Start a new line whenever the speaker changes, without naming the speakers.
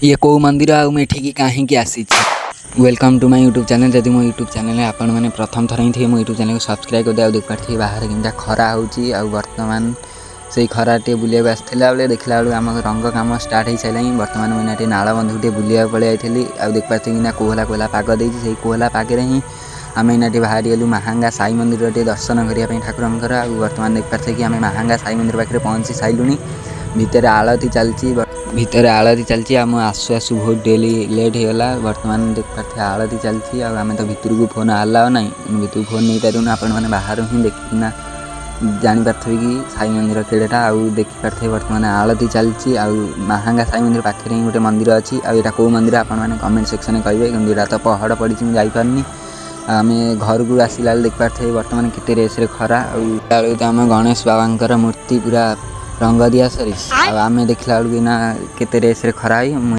ये कौ मंदिर आउ मैं ठीक कहीं आसी। Welcome to my YouTube channel. जदि मो यूट्यूब चैनल आपण मैंने प्रथम थर ही थे मो यूट्यूब चैनल को सब्सक्राइब कर देख पारे बाहर केमता खरा होची आ वर्तमान से खरा टे बुलिया आसला बेले देखला बेलू आम रंग काम स्टार्ट हो सारा। बर्तमान मुझे नाल बंधु टे बुलिया पलि आई आउ देख पारे कि कोहला कोहला पाग देती कोहला पागे ही आम इना बाहरी गलु महांगा साई मंदिर टे दर्शन करने ठाकुर आ बर्तमान देख पारे कि आम महांगा साई मंदिर पाखे पहुँची सारूँ। भितर आलती चलती आम आसु आसु बहुत डेली लेट होगा। बर्तमान देख पारे आलती चलती आम तो भितर को फोन आलाओ ना भितर फोन नहीं पारूँ। आपण मैंने बाहर ही देखना जापारे कि साई मंदिर केड़ा आउ देखिपारे बर्तमान आलती चलती महांगा साई मंदिर पाखे ही गोटे मंदिर अच्छी आटा कौ मंदिर आपण मैंने कमेंट सेक्शन में कहे कि यहाँ तो पहाड़ पड़ी मुझे जापारे। आम घर को आसला देख पारे बर्तमान केते रेस खरा आम गणेश बाबा मूर्ति पूरा रंग दिया सरी आम देखला बेलू केते रेस खरा।